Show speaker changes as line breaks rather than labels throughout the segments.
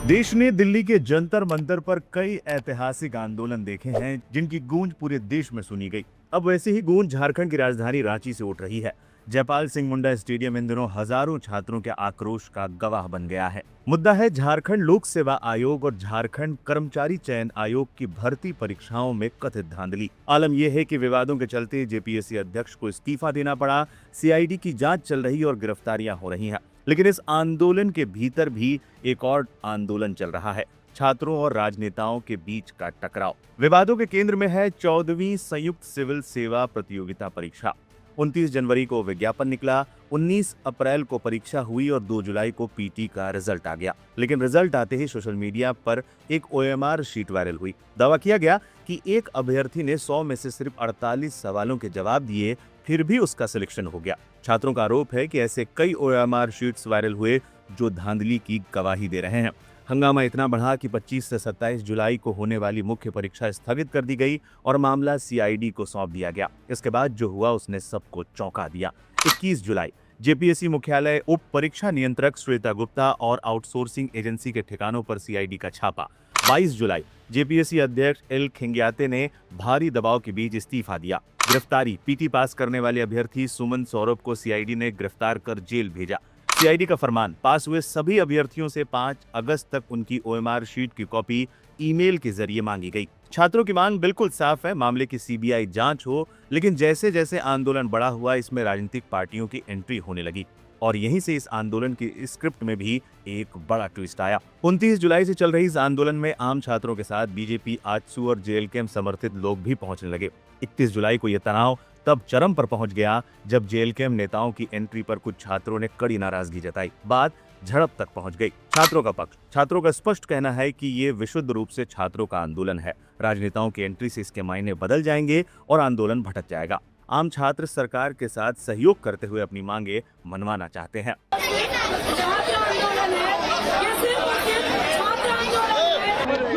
देश ने दिल्ली के जंतर मंतर पर कई ऐतिहासिक आंदोलन देखे हैं जिनकी गूंज पूरे देश में सुनी गई। अब वैसे ही गूंज झारखंड की राजधानी रांची से उठ रही है। जयपाल सिंह मुंडा स्टेडियम इन दिनों हजारों छात्रों के आक्रोश का गवाह बन गया है। मुद्दा है झारखंड लोक सेवा आयोग और झारखंड कर्मचारी चयन आयोग की भर्ती परीक्षाओं में कथित धांधली। आलम यह है कि विवादों के चलते जेपीएससी अध्यक्ष को इस्तीफा देना पड़ा, सीआईडी की जांच चल रही और गिरफ्तारियां हो रही हैं। लेकिन इस आंदोलन के भीतर भी एक और आंदोलन चल रहा है, छात्रों और राजनेताओं के बीच का टकराव। विवादों के केंद्र में है 14वीं संयुक्त सिविल सेवा प्रतियोगिता परीक्षा। 29 जनवरी को विज्ञापन निकला, 19 अप्रैल को परीक्षा हुई और 2 जुलाई को पीटी का रिजल्ट आ गया। लेकिन रिजल्ट आते ही सोशल मीडिया पर एक ओएमआर शीट वायरल हुई। दावा किया गया कि एक अभ्यर्थी ने 100 में से सिर्फ 48 सवालों के जवाब दिए, फिर भी उसका सिलेक्शन हो गया। छात्रों का आरोप है कि ऐसे कई ओएमआर शीट्स वायरल हुए जो धांधली की गवाही दे रहे हैं। हंगामा इतना बढ़ा कि 25 से 27 जुलाई को होने वाली मुख्य परीक्षा स्थगित कर दी गई और मामला सीआईडी को सौंप दिया गया। इसके बाद जो हुआ उसने सबको चौंका दिया। 21 जुलाई जेपीएससी मुख्यालय उप परीक्षा नियंत्रक श्वेता गुप्ता और आउटसोर्सिंग एजेंसी के ठिकानों पर सीआईडी का छापा। 22 जुलाई जेपीएससी अध्यक्ष एल खिंग्याते ने भारी दबाव के बीच इस्तीफा दिया। गिरफ्तारी, पीटी पास करने वाले अभ्यर्थी सुमन सौरभ को सीआईडी ने गिरफ्तार कर जेल भेजा। सीआईडी का फरमान, पास हुए सभी अभ्यर्थियों से 5 अगस्त तक उनकी ओएमआर शीट की कॉपी ईमेल के जरिए मांगी गई। छात्रों की मांग बिल्कुल साफ है, मामले की सीबीआई जांच हो। लेकिन जैसे जैसे आंदोलन बड़ा हुआ, इसमें राजनीतिक पार्टियों की एंट्री होने लगी और यहीं से इस आंदोलन की स्क्रिप्ट में भी एक बड़ा ट्विस्ट आया। 29 जुलाई से चल रही इस आंदोलन में आम छात्रों के साथ बीजेपी, आजसू और जेएलकेएम समर्थित लोग भी पहुंचने लगे। 31 जुलाई को यह तनाव तब चरम पर पहुंच गया जब जेएलकेएम नेताओं की एंट्री पर कुछ छात्रों ने कड़ी नाराजगी जताई। बात झड़प तक पहुंच गई। छात्रों का पक्ष, छात्रों का स्पष्ट कहना है कि ये विशुद्ध रूप से छात्रों का आंदोलन है। राजनेताओं की एंट्री से इसके मायने बदल जाएंगे और आंदोलन भटक जाएगा। आम छात्र सरकार के साथ सहयोग करते हुए अपनी मांगे मनवाना चाहते हैं।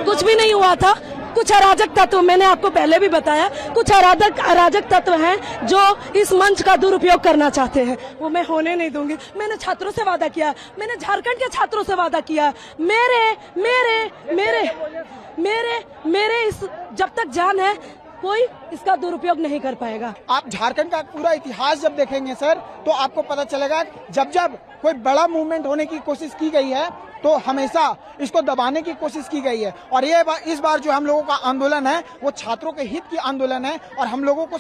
कुछ भी नहीं हुआ था, कुछ अराजक तत्व, मैंने आपको पहले भी बताया, कुछ अराजक तत्व हैं जो इस मंच का दुरुपयोग करना चाहते हैं। वो मैं होने नहीं दूंगी। मैंने छात्रों से वादा किया, मैंने झारखंड के छात्रों से वादा किया, मेरे मेरे मेरे मेरे मेरे इस जब तक जान है कोई इसका दुरुपयोग नहीं कर पाएगा।
आप झारखंड का पूरा इतिहास जब देखेंगे सर, तो आपको पता चलेगा जब जब कोई बड़ा मूवमेंट होने की कोशिश की गई है तो हमेशा इसको दबाने की कोशिश की गई है। और इस बार जो हम लोगों का आंदोलन है वो छात्रों के हित की आंदोलन है और हम लोगों को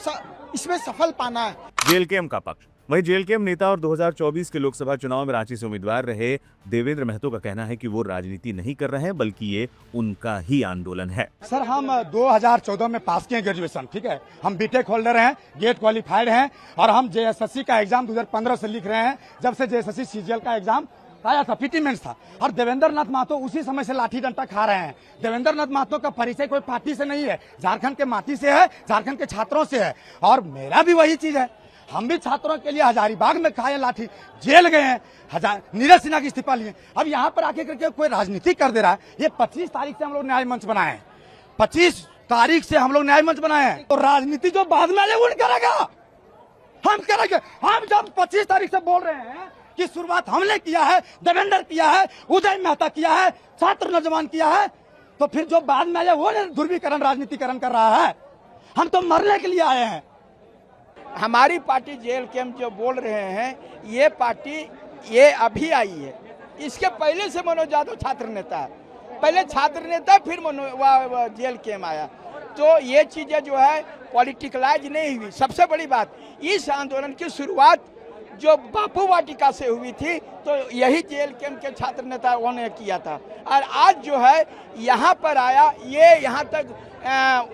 इसमें सफल पाना है।
जेएलकेएम का पक्ष, वही जेएलकेएम नेता और 2024 के लोकसभा चुनाव में रांची से उम्मीदवार रहे देवेंद्र महतो का कहना है कि वो राजनीति नहीं कर रहे हैं, बल्कि ये उनका ही आंदोलन है।
सर, हम 2014 में पास किए ग्रेजुएशन, ठीक है, हम बीटेक होल्डर हैं, गेट क्वालिफाइड हैं और हम जेएसएससी का एग्जाम 2015 से लिख रहे हैं। जब से जेएसएससी सीजीएल का एग्जाम आया था, पीटी मेंस था, और देवेंद्र नाथ महतो उसी समय से लाठी डंडा खा रहे हैं। देवेंद्र नाथ महतो का परिचय कोई पार्टी से नहीं है, झारखंड के माटी से है, झारखंड के छात्रों से है। और मेरा भी वही चीज है, हम भी छात्रों के लिए हजारीबाग में खाए लाठी, जेल गए हैं, नीरज सिन्हा की इस्तीफा लिए। अब यहाँ पर आके करके कोई राजनीति कर दे रहा है। ये 25 तारीख से हम लोग न्याय मंच बनाए हैं, 25 तारीख से हम लोग न्याय मंच बनाए हैं। तो राजनीति जो बाद में वो करेगा, हम करेंगे। हम जब 25 तारीख से बोल रहे हैं कि शुरुआत हमने किया है, देवेंद्र किया है, उदय मेहता किया है, छात्र नौजवान किया है, तो फिर जो बाद में आया वो ध्रुवीकरण, राजनीतिकरण कर रहा है। हम तो मरने के लिए आए हैं।
हमारी पार्टी जेएलकेएम जो बोल रहे हैं, ये पार्टी ये अभी आई है। इसके पहले से मनोज यादव छात्र नेता है, पहले छात्र नेता फिर जेएलकेएम आया। तो ये चीजें जो है पॉलिटिकलाइज नहीं हुई। सबसे बड़ी बात, इस आंदोलन की शुरुआत जो बापू वाटिका से हुई थी, तो यही जेएलकेएम के छात्र नेताओं ने किया था। और आज जो है यहाँ पर आया, ये यहाँ तक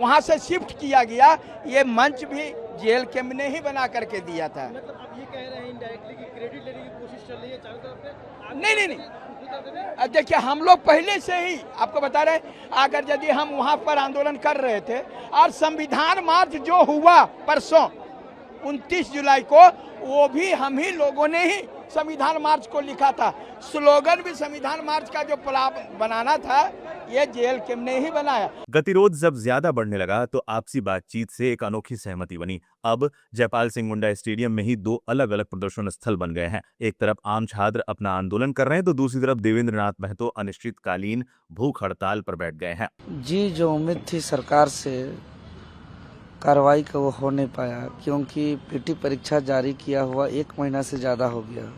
वहाँ से शिफ्ट किया गया, ये मंच भी जेएलकेएम ने ही बना करके दिया था।
मतलब आप ये कह रहे हैं इनडायरेक्टली कि क्रेडिट लेने की कोशिश चल रही है चारों तरफ से?
नहीं, देखिए हम लोग पहले से ही आपको बता रहे हैं, अगर यदि हम वहाँ पर आंदोलन कर रहे थे और संविधान मार्च जो हुआ परसों 29 जुलाई को, वो भी हम ही लोगों ने ही संविधान मार्च को लिखा था। स्लोगन भी संविधान मार्च का जो बनाना था ये JLKM ने ही बनाया।
गतिरोध जब ज्यादा बढ़ने लगा तो आपसी बातचीत से एक अनोखी सहमति बनी। अब जयपाल सिंह मुंडा स्टेडियम में ही 2 अलग-अलग प्रदर्शन स्थल बन गए हैं। एक तरफ आम छात्र अपना आंदोलन कर रहे हैं तो दूसरी तरफ देवेंद्र नाथ महतो अनिश्चितकालीन भूख हड़ताल पर बैठ गए हैं।
जी, जो उम्मीद थी सरकार से कार्रवाई का वो हो नहीं पाया, क्योंकि पीटी परीक्षा जारी किया हुआ 1 महीना से ज़्यादा हो गया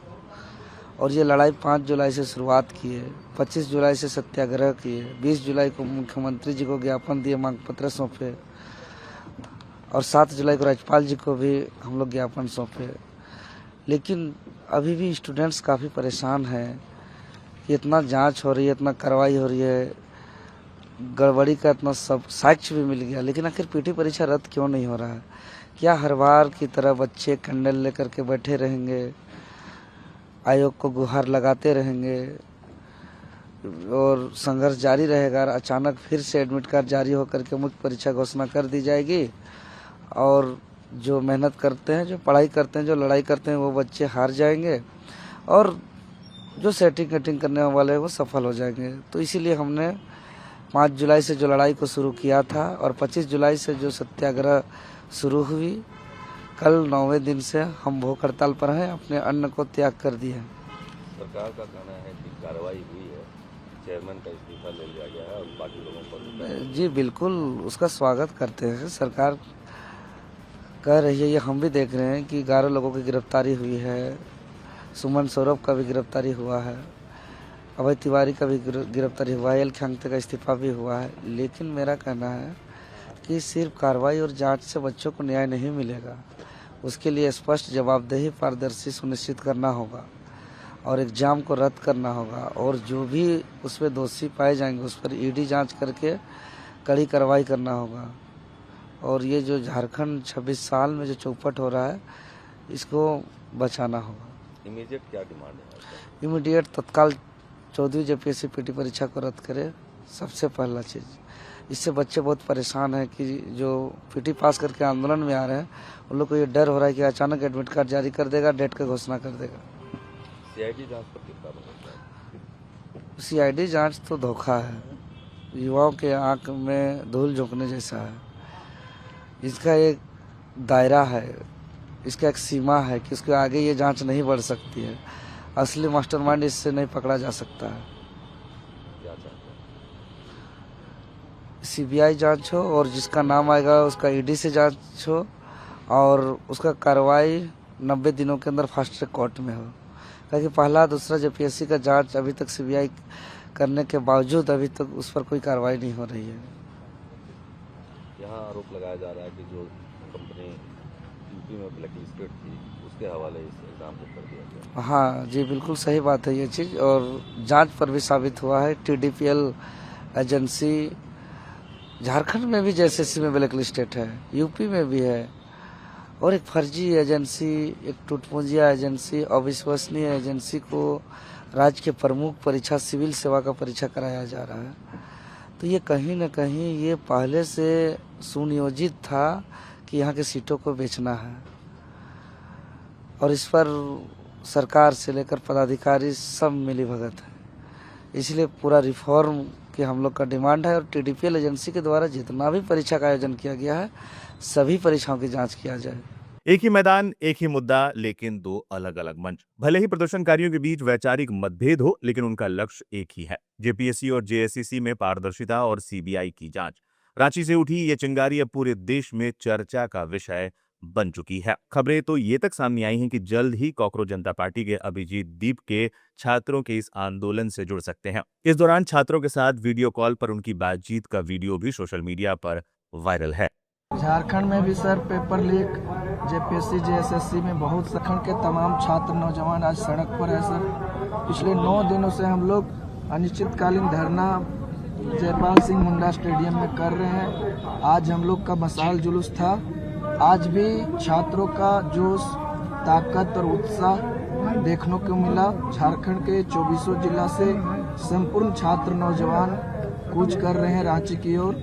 और ये लड़ाई 5 जुलाई से शुरुआत किए, 25 जुलाई से सत्याग्रह किए, 20 जुलाई को मुख्यमंत्री जी को ज्ञापन दिए, मांग पत्र सौंपे और 7 जुलाई को राज्यपाल जी को भी हम लोग ज्ञापन सौंपे। लेकिन अभी भी स्टूडेंट्स काफ़ी परेशान हैं कि इतना जांच हो रही है, इतना कार्रवाई हो रही है, गड़बड़ी का इतना सब साक्ष्य भी मिल गया, लेकिन आखिर पीटी परीक्षा रद्द क्यों नहीं हो रहा है? क्या हर बार की तरह बच्चे कैंडल लेकर के बैठे रहेंगे, आयोग को गुहार लगाते रहेंगे और संघर्ष जारी रहेगा? अचानक फिर से एडमिट कार्ड जारी होकर के मुख्य परीक्षा घोषणा कर दी जाएगी और जो मेहनत करते हैं, जो पढ़ाई करते हैं, जो लड़ाई करते हैं, वो बच्चे हार जाएंगे और जो सेटिंग कटिंग करने वाले हैं वो सफल हो जाएंगे। तो इसीलिए हमने 5 जुलाई से जो लड़ाई को शुरू किया था और 25 जुलाई से जो सत्याग्रह शुरू हुई, कल 9वें दिन से हम भूख हड़ताल पर हैं, अपने अन्न को त्याग कर दिए।
सरकार का कहना है कि कार्रवाई हुई है, चेयरमैन का इस्तीफा ले लिया गया है और बाकी लोगों पर।
जी बिल्कुल, उसका स्वागत करते हैं। सरकार कह रही है, ये हम भी देख रहे हैं कि 11 लोगों की गिरफ्तारी हुई है, सुमन सौरभ का भी गिरफ्तारी हुआ है, अभय तिवारी का भी गिरफ्तारी हुआ है, एल खंगते का इस्तीफा भी हुआ है। लेकिन मेरा कहना है कि सिर्फ कार्रवाई और जांच से बच्चों को न्याय नहीं मिलेगा, उसके लिए स्पष्ट जवाबदेही पारदर्शी सुनिश्चित करना होगा और एग्जाम को रद्द करना होगा और जो भी उसमें दोषी पाए जाएंगे उस पर ईडी जांच करके कड़ी कार्रवाई करना होगा। और ये जो झारखंड 26 साल में जो चौपट हो रहा है, इसको बचाना होगा।
इमीडिएट क्या डिमांड है?
इमीडिएट तत्काल 14वीं JPSC पीटी परीक्षा को रद्द करे, सबसे पहला चीज़। इससे बच्चे बहुत परेशान हैं कि जो पीटी पास करके आंदोलन में आ रहे हैं, उन लोग को ये डर हो रहा है कि अचानक एडमिट कार्ड जारी कर देगा, डेट का घोषणा कर देगा।
CID जांच पर कितना भरोसा है?
CID जांच तो धोखा है, युवाओं के आंख में धूल झोंकने जैसा है। इसका एक दायरा है, इसका एक सीमा है कि उसके आगे ये जांच नहीं बढ़ सकती है। असली मास्टरमाइंड इससे नहीं पकड़ा जा सकता है।
क्या चाहते हैं?
CBI जांच हो और जिसका नाम आएगा उसका ED से जांच हो और उसका कार्रवाई 90 दिनों के अंदर फास्ट ट्रैक कोर्ट में हो, क्योंकि पहला दूसरा JPSC का जांच अभी तक CBI करने के बावजूद अभी तक उस पर कोई कार्रवाई नहीं हो रही है।
यहाँ आरोप लगाया जा रहा है कि जो कंपनी यूपी में ब्लैकलिस्टेड थी, उसके हवाले इस एग्जाम को कर दिया गया।
हाँ जी, बिल्कुल सही बात है ये चीज़, और जांच पर भी साबित हुआ है। TDPL एजेंसी झारखंड में भी JSSC में ब्लैकलिस्टेड है, यूपी में भी है, और एक फर्जी एजेंसी, एक टूटपूंजिया एजेंसी, अविश्वसनीय एजेंसी को राज्य के प्रमुख परीक्षा सिविल सेवा का परीक्षा कराया जा रहा है। तो ये कहीं न कहीं ये पहले से सुनियोजित था कि यहाँ के सीटों को बेचना है और इस पर सरकार से लेकर पदाधिकारी सब मिली भगत है। इसलिए पूरा रिफॉर्म की हम लोग का डिमांड है और TDPL एजेंसी के द्वारा जितना भी परीक्षा का आयोजन किया गया है, सभी परीक्षाओं की जांच किया जाए।
एक ही मैदान, एक ही मुद्दा, लेकिन 2 अलग-अलग मंच। भले ही प्रदर्शनकारियों के बीच वैचारिक मतभेद हो, लेकिन उनका लक्ष्य एक ही है, JPSC और JSSC में पारदर्शिता और CBI की जांच। रांची से उठी ये चिंगारी अब पूरे देश में चर्चा का विषय बन चुकी है। खबरें तो ये तक सामने आई हैं कि जल्द ही कॉकरोच जनता पार्टी के अभिजीत दीप के छात्रों के इस आंदोलन से जुड़ सकते हैं। इस दौरान छात्रों के साथ वीडियो कॉल पर उनकी बातचीत का वीडियो भी सोशल मीडिया पर वायरल है।
झारखंड में भी sir paper leak, JPSC JSSC में बहुत झारखंड के तमाम छात्र नौजवान आज सड़क पर है सर। पिछले 9 दिनों से हम लोग अनिश्चितकालीन धरना जयपाल सिंह मुंडा स्टेडियम में कर रहे हैं। आज हम लोग का मशाल जुलूस था। आज भी छात्रों का जोश, ताकत और उत्साह देखने को मिला। झारखंड के 24 जिला से संपूर्ण छात्र नौजवान कूच कर रहे हैं रांची की ओर।